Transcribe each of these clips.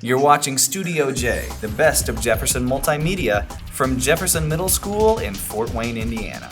You're watching Studio J, the best of Jefferson Multimedia from Jefferson Middle School in Fort Wayne, Indiana.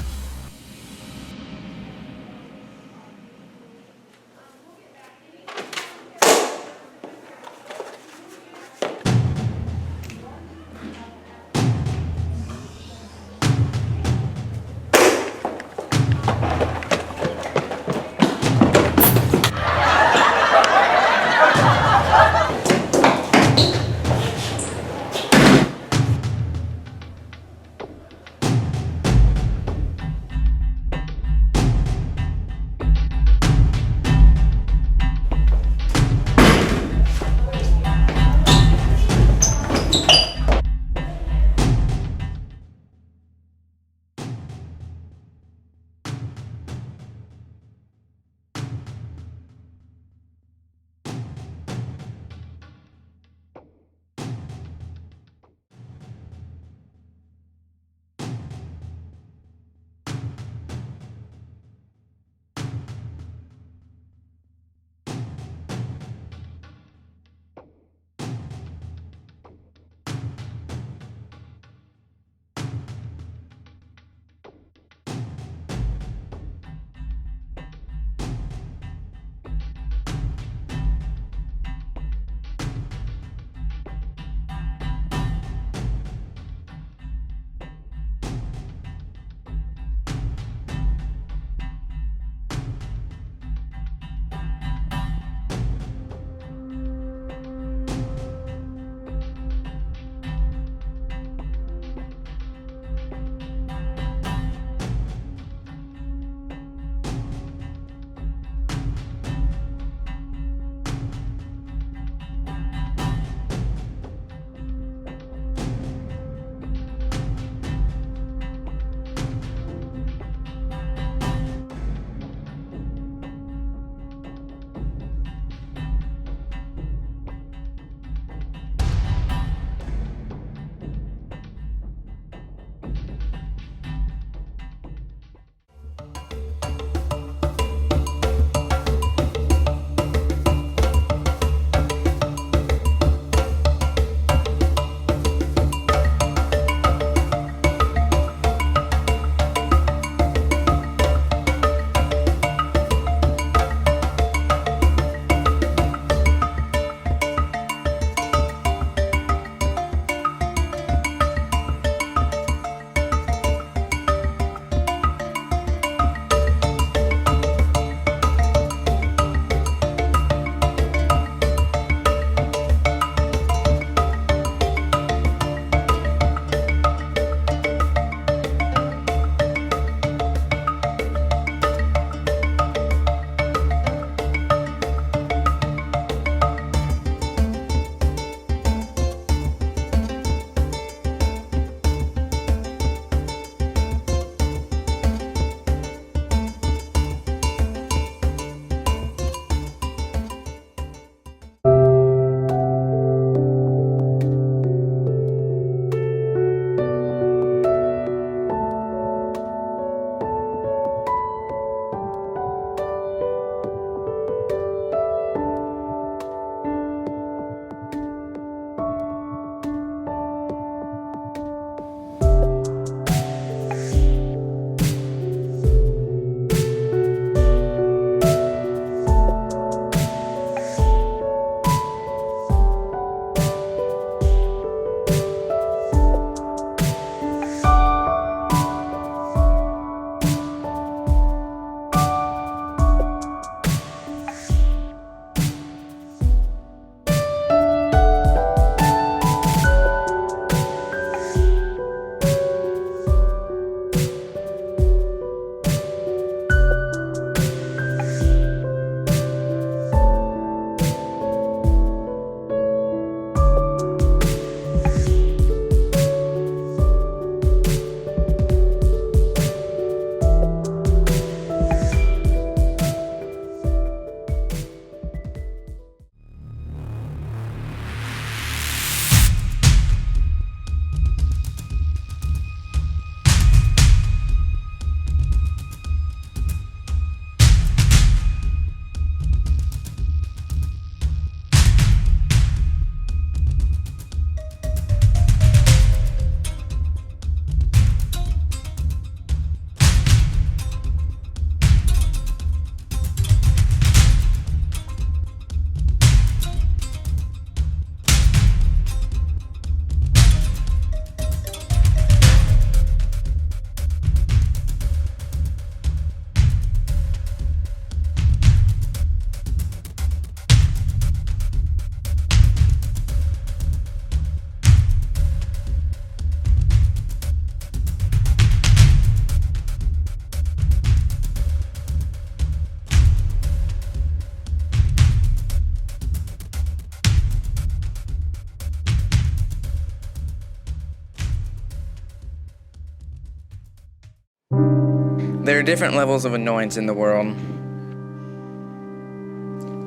There are different levels of annoyance in the world.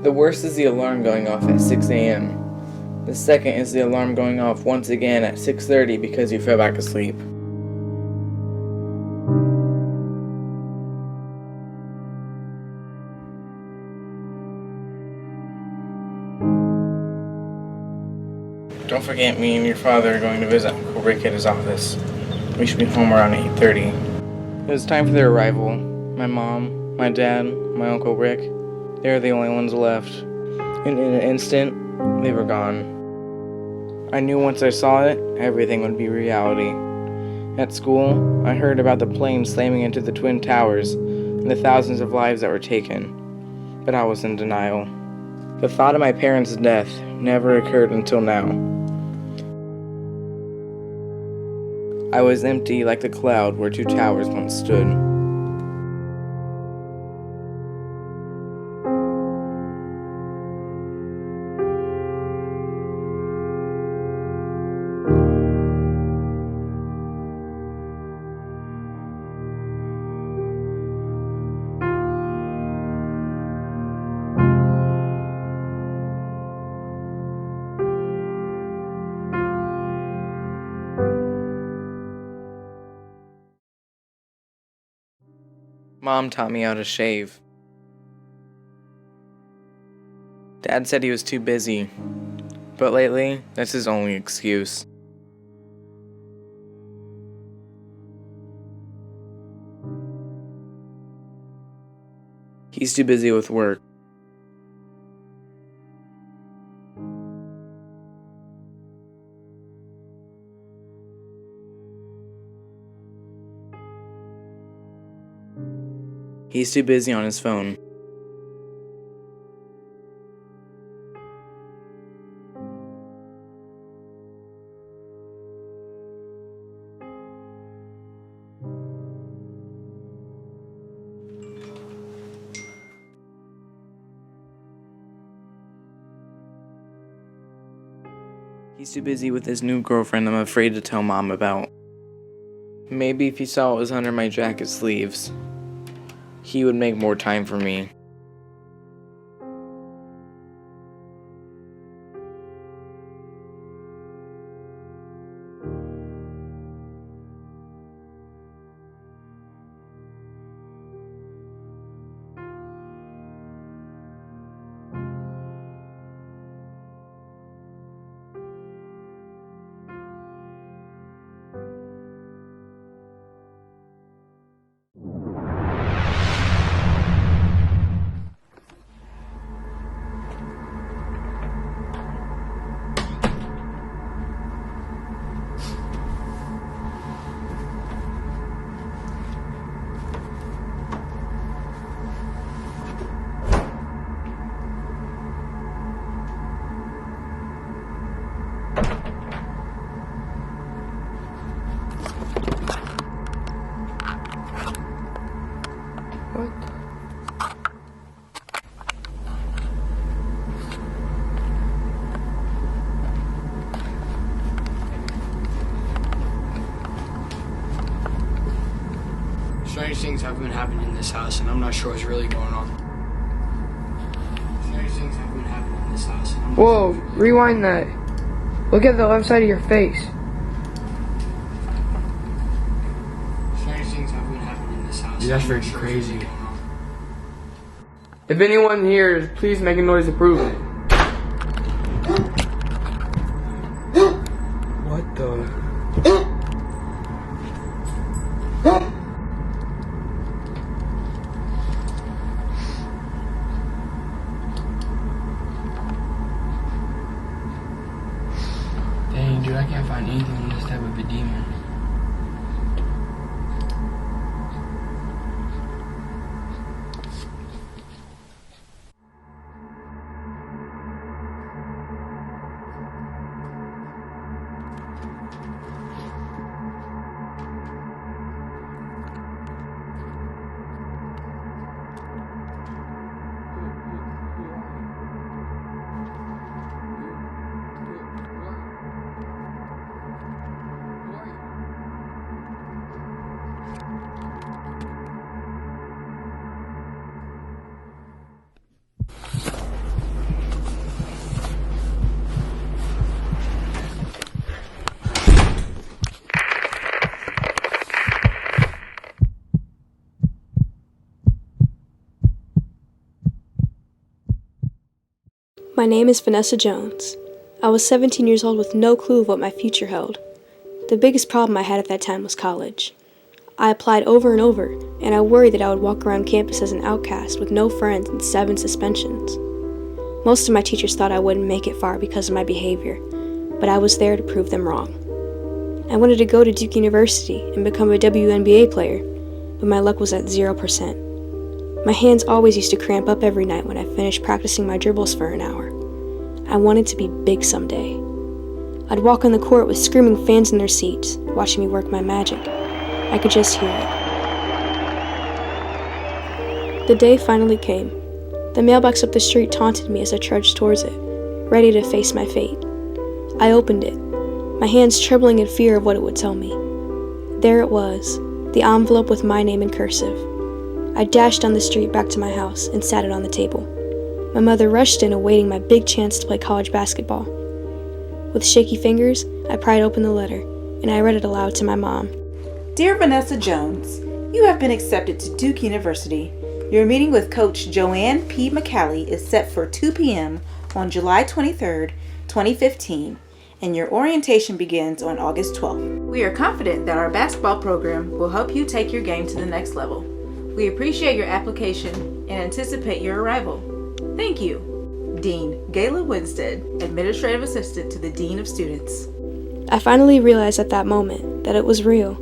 The worst is the alarm going off at 6 a.m. The second is the alarm going off once again at 6:30 because you fell back asleep. Don't forget, me and your father are going to visit Uncle Rick at his office. We should be home around 8:30. It was time for their arrival. My mom, my dad, my Uncle Rick, they were the only ones left. And in an instant, they were gone. I knew once I saw it, everything would be reality. At school, I heard about the plane slamming into the Twin Towers and the thousands of lives that were taken. But I was in denial. The thought of my parents' death never occurred until now. I was empty like the cloud where two towers once stood. Mom taught me how to shave. Dad said he was too busy, but lately, that's his only excuse. He's too busy with work. He's too busy on his phone. He's too busy with his new girlfriend I'm afraid to tell Mom about. Maybe if he saw what was under my jacket sleeves, he would make more time for me. Strange things have been happening in this house, and I'm not sure what's really going on. Strange things have been happening in this house. And I'm not Whoa, sure what's really rewind that. Look at the left side of your face. Strange things have been happening in this house. Dude, that's and I'm freaking not sure what's crazy. really going on. If anyone here is, please make a noise to prove it. What the? Dang, dude, I can't find anything on this type of a demon. My name is Vanessa Jones. I was 17 years old with no clue of what my future held. The biggest problem I had at that time was college. I applied over and over, and I worried that I would walk around campus as an outcast with no friends and 7 suspensions. Most of my teachers thought I wouldn't make it far because of my behavior, but I was there to prove them wrong. I wanted to go to Duke University and become a WNBA player, but my luck was at 0%. My hands always used to cramp up every night when I finished practicing my dribbles for an hour. I wanted to be big someday. I'd walk on the court with screaming fans in their seats, watching me work my magic. I could just hear it. The day finally came. The mailbox up the street taunted me as I trudged towards it, ready to face my fate. I opened it, my hands trembling in fear of what it would tell me. There it was, the envelope with my name in cursive. I dashed down the street back to my house and sat it on the table. My mother rushed in, awaiting my big chance to play college basketball. With shaky fingers, I pried open the letter, and I read it aloud to my mom. Dear Vanessa Jones, you have been accepted to Duke University. Your meeting with Coach Joanne P. McCallie is set for 2 p.m. on July 23rd, 2015, and your orientation begins on August 12th. We are confident that our basketball program will help you take your game to the next level. We appreciate your application and anticipate your arrival. Thank you. Dean Gayla Winstead, Administrative Assistant to the Dean of Students. I finally realized at that moment that it was real.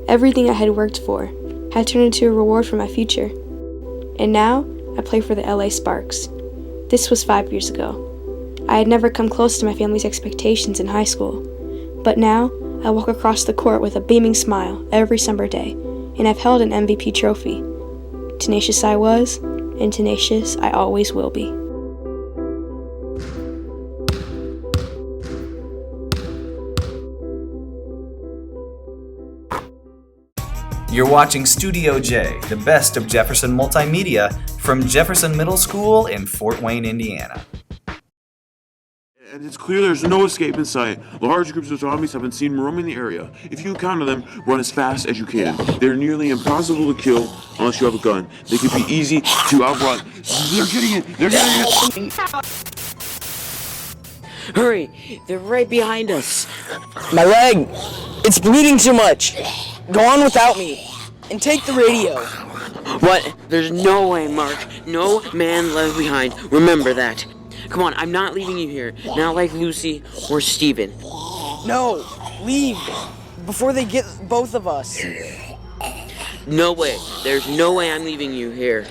Everything I had worked for had turned into a reward for my future. And now, I play for the LA Sparks. This was 5 years ago. I had never come close to my family's expectations in high school. But now, I walk across the court with a beaming smile every summer day, and I've held an MVP trophy. Tenacious I was, and tenacious I always will be. You're watching Studio J, the best of Jefferson Multimedia from Jefferson Middle School in Fort Wayne, Indiana. And it's clear there's no escape in sight. Large groups of zombies have been seen roaming the area. If you encounter them, run as fast as you can. They're nearly impossible to kill unless you have a gun. They can be easy to outrun. They're getting it! They're getting it! Hurry! They're right behind us. My leg! It's bleeding too much! Go on without me! And take the radio! What? There's no way, Mark. No man left behind. Remember that. Come on, I'm not leaving you here. Not like Lucy or Steven. No! Leave! Before they get both of us. No way. There's no way I'm leaving you here.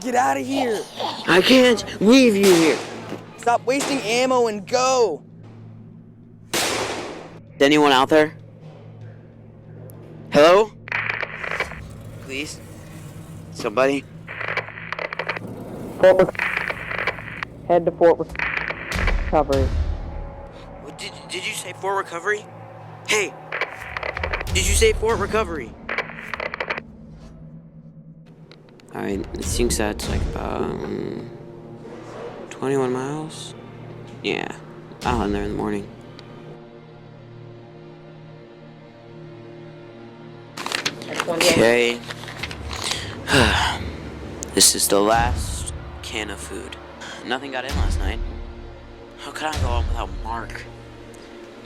Get out of here! I can't leave you here! Stop wasting ammo and go! Is anyone out there? Hello? Please? Somebody? Head to Fort Recovery. What, did you say Fort Recovery? Hey! Did you say Fort Recovery? Alright, it seems that's like about 21 miles? Yeah, I'll head there in the morning. Okay. This is the last can of food. Nothing got in last night. How could I go on without Mark?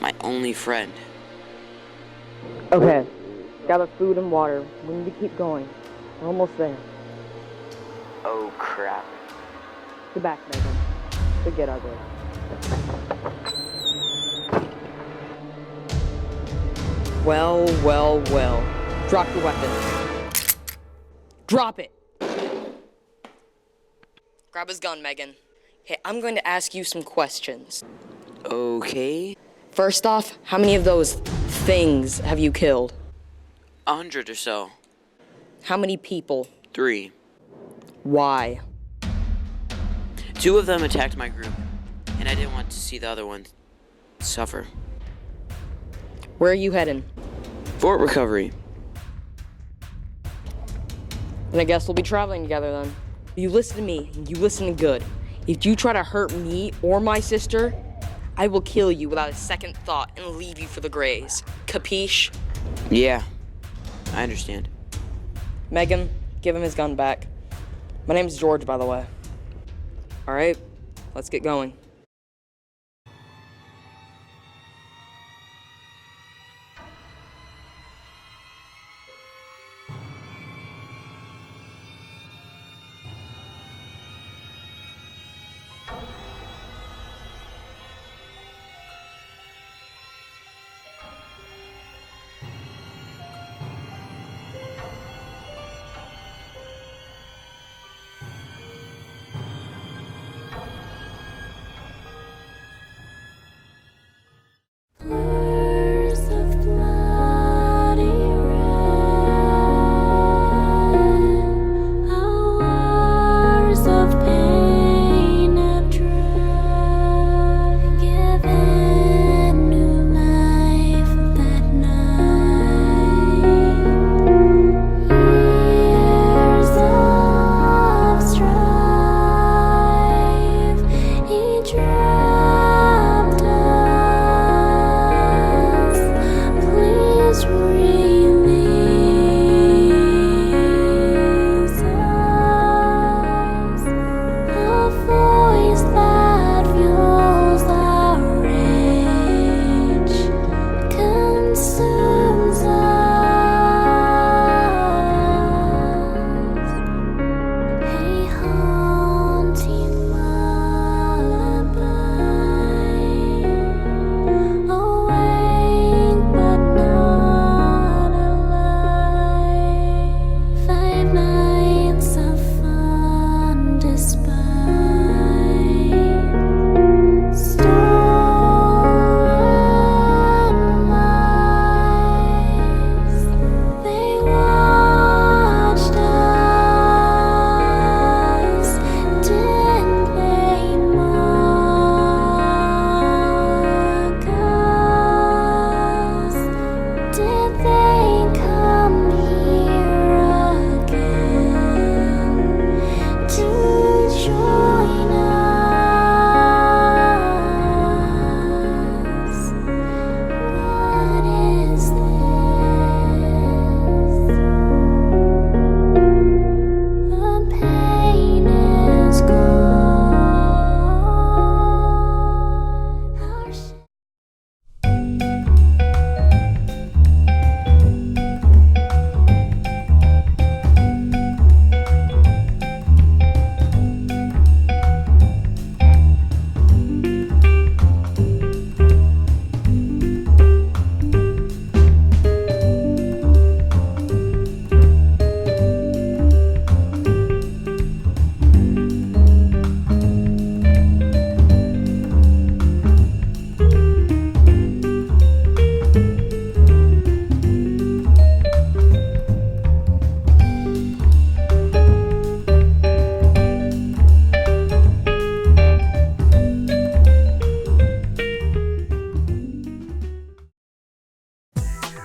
My only friend. Okay, gather food and water. We need to keep going. We're almost there. Oh crap. Get back, Megan. Could get ugly. Well. Drop your weapon. Drop it! Grab his gun, Megan. Hey, I'm going to ask you some questions. Okay. First off, how many of those things have you killed? 100 or so. How many people? 3. Why? 2 of them attacked my group, and I didn't want to see the other one suffer. Where are you heading? Fort Recovery. And I guess we'll be traveling together then. You listen to me, and you listen good. If you try to hurt me or my sister, I will kill you without a second thought and leave you for the grays. Capiche? Yeah, I understand. Megan, give him his gun back. My name's George, by the way. Alright, let's get going.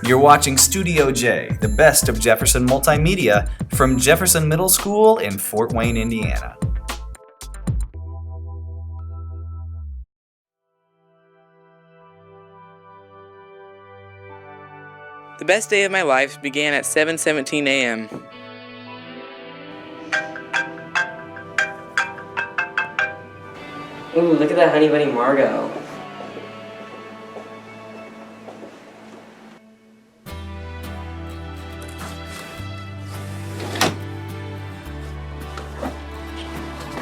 You're watching Studio J, the best of Jefferson Multimedia from Jefferson Middle School in Fort Wayne, Indiana. The best day of my life began at 7:17 a.m. Ooh, look at that Honey Bunny Margot.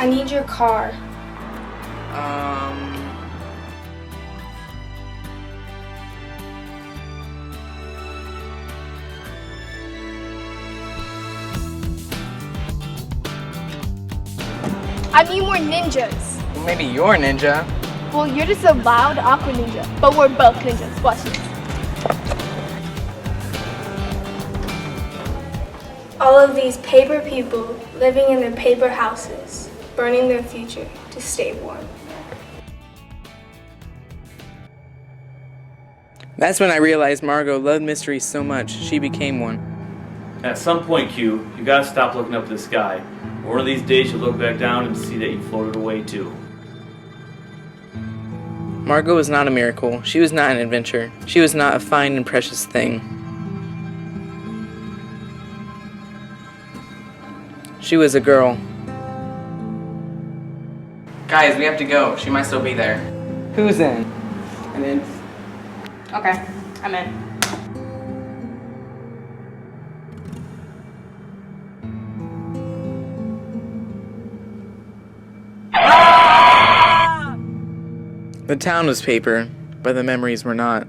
I need your car. I need more ninjas. Well, maybe you're a ninja. Well, you're just a loud, awkward ninja, but we're both ninjas. Watch this. All of these paper people living in their paper houses, burning their future to stay warm. That's when I realized Margot loved mysteries so much, she became one. At some point, Q, you gotta stop looking up at the sky. One of these days you'll look back down and see that you floated away too. Margot was not a miracle. She was not an adventure. She was not a fine and precious thing. She was a girl. Guys, we have to go. She might still be there. Who's in? And then Okay, I'm in. The town was paper, but the memories were not.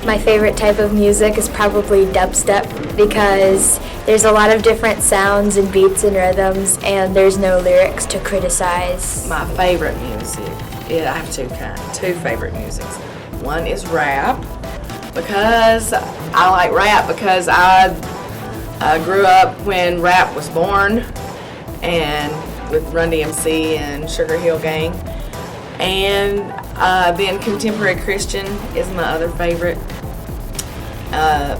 My favorite type of music is probably dubstep because there's a lot of different sounds and beats and rhythms, and there's no lyrics to criticize. My favorite music, yeah, I have two favorite musics. One is rap, because I like rap because I grew up when rap was born, and with Run DMC and Sugar Hill Gang. And then contemporary Christian is my other favorite. I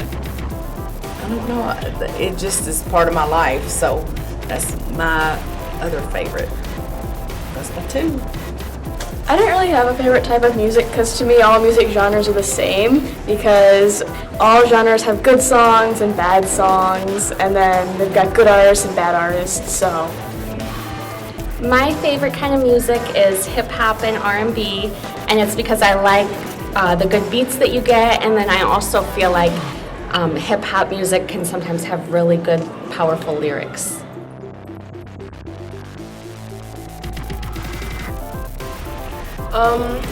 don't know, it just is part of my life, so that's my other favorite. That's my two. I don't really have a favorite type of music because to me all music genres are the same because all genres have good songs and bad songs, and then they've got good artists and bad artists, so. My favorite kind of music is hip-hop and R&B, and it's because I like the good beats that you get, and then I also feel like hip-hop music can sometimes have really good, powerful lyrics.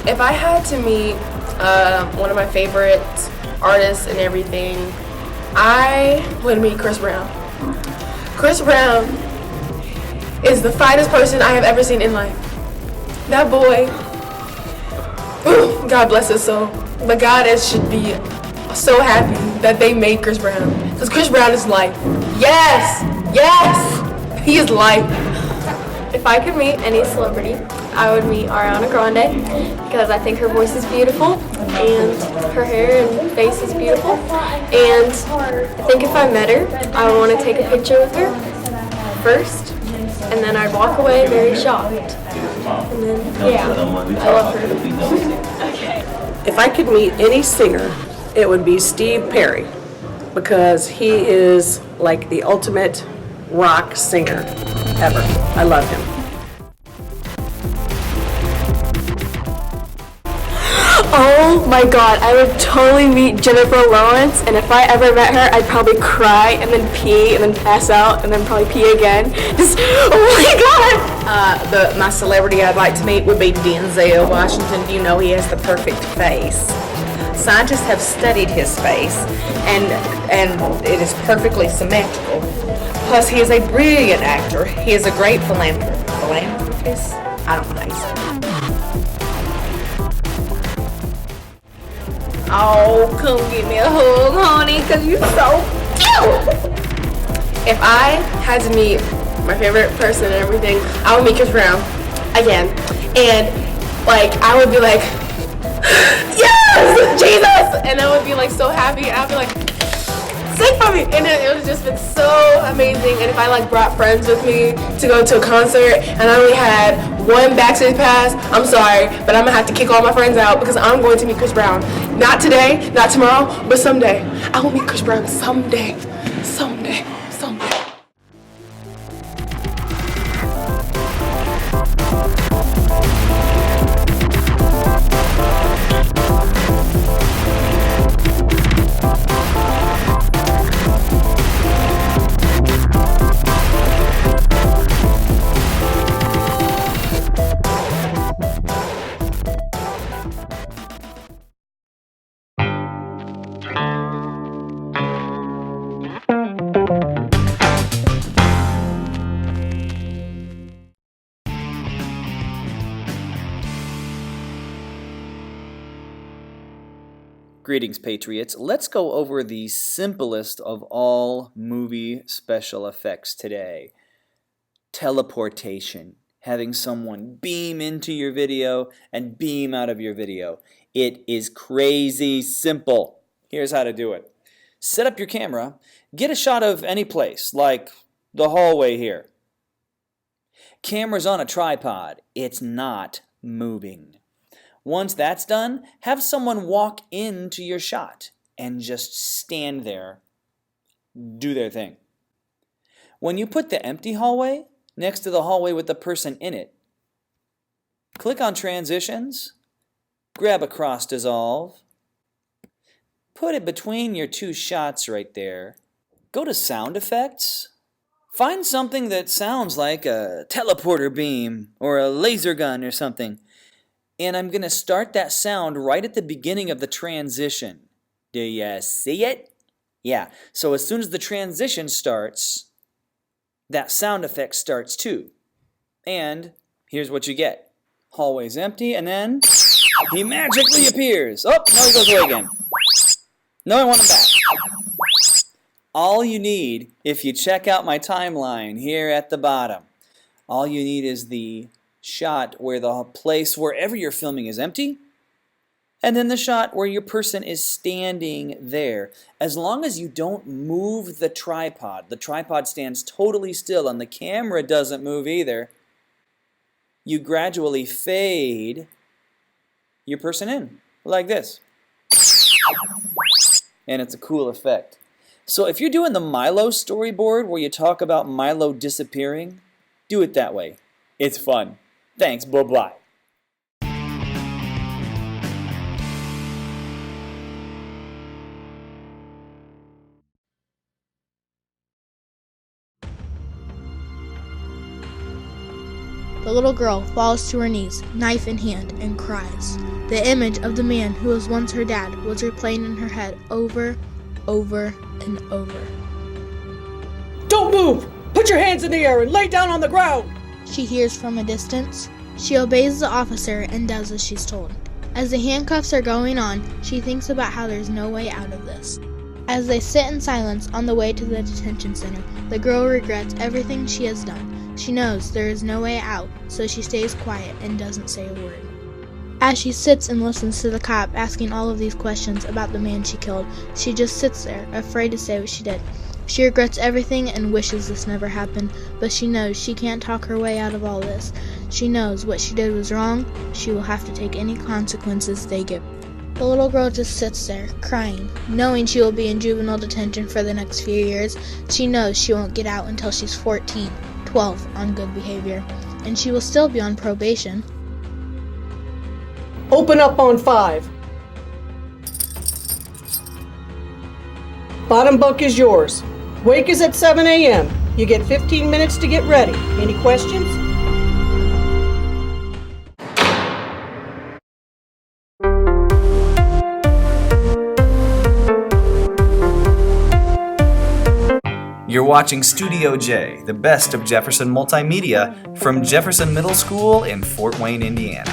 If I had to meet one of my favorite artists and everything, I would meet Chris Brown. Chris Brown is the finest person I have ever seen in life. That boy, God bless his soul, but God should be so happy that they made Chris Brown, because Chris Brown is life. Yes, yes, he is life. If I could meet any celebrity, I would meet Ariana Grande because I think her voice is beautiful and her hair and face is beautiful. And I think if I met her, I would want to take a picture with her first, and then I'd walk away very shocked. And then, yeah, I love her. If I could meet any singer, it would be Steve Perry because he is like the ultimate rock singer ever. I love him. Oh my god, I would totally meet Jennifer Lawrence, and if I ever met her, I'd probably cry and then pee and then pass out and then probably pee again. Just, oh my god! My celebrity I'd like to meet would be Denzel Washington. You know he has the perfect face. Scientists have studied his face, and it is perfectly symmetrical. Plus, he is a brilliant actor. He is a great philanthropist. I don't know how you say it. Oh, come give me a hug, honey, because you're so cute. If I had to meet my favorite person and everything, I would meet Chris Brown again. And like I would be like, yes, Jesus! And I would be like so happy, and I'd be like, sing for me! And it would just been so amazing. And if I like brought friends with me to go to a concert and I only had one backstage pass, I'm sorry, but I'm gonna have to kick all my friends out because I'm going to meet Chris Brown. Not today, not tomorrow, but someday. I will meet Chris Brown someday. Someday. Someday. Greetings, Patriots. Let's go over the simplest of all movie special effects today. Teleportation. Having someone beam into your video and beam out of your video. It is crazy simple. Here's how to do it. Set up your camera. Get a shot of any place, like the hallway here. Camera's on a tripod. It's not moving. Once that's done, have someone walk into your shot and just stand there. Do their thing. When you put the empty hallway next to the hallway with the person in it, click on Transitions, grab a cross dissolve, put it between your two shots right there. Go to Sound Effects. Find something that sounds like a teleporter beam or a laser gun or something. And I'm going to start that sound right at the beginning of the transition. Do you see it? Yeah, so as soon as the transition starts, that sound effect starts too. And here's what you get. Hallway's empty, and then he magically appears. Oh, no, he goes away again. No, I want him back. All you need, if you check out my timeline here at the bottom, all you need is the shot where the place wherever you're filming is empty, and then the shot where your person is standing there. As long as you don't move the tripod stands totally still and the camera doesn't move either, you gradually fade your person in, like this. And it's a cool effect. So if you're doing the Milo storyboard where you talk about Milo disappearing, do it that way. It's fun. Thanks, bye-bye. The little girl falls to her knees, knife in hand, and cries. The image of the man who was once her dad was replaying in her head over, and over. Don't move! Put your hands in the air and lay down on the ground! She hears from a distance. She obeys the officer and does as she's told. As the handcuffs are going on, she thinks about how there's no way out of this. As they sit in silence on the way to the detention center, the girl regrets everything she has done. She knows there is no way out, so she stays quiet and doesn't say a word. As she sits and listens to the cop asking all of these questions about the man she killed, she just sits there, afraid to say what she did. She regrets everything and wishes this never happened, but she knows she can't talk her way out of all this. She knows what she did was wrong. She will have to take any consequences they give. The little girl just sits there, crying, knowing she will be in juvenile detention for the next few years. She knows she won't get out until she's 14, 12 on good behavior, and she will still be on probation. Open up on 5. Bottom bunk is yours. Wake is at 7 a.m. You get 15 minutes to get ready. Any questions? You're watching Studio J, the best of Jefferson Multimedia from Jefferson Middle School in Fort Wayne, Indiana.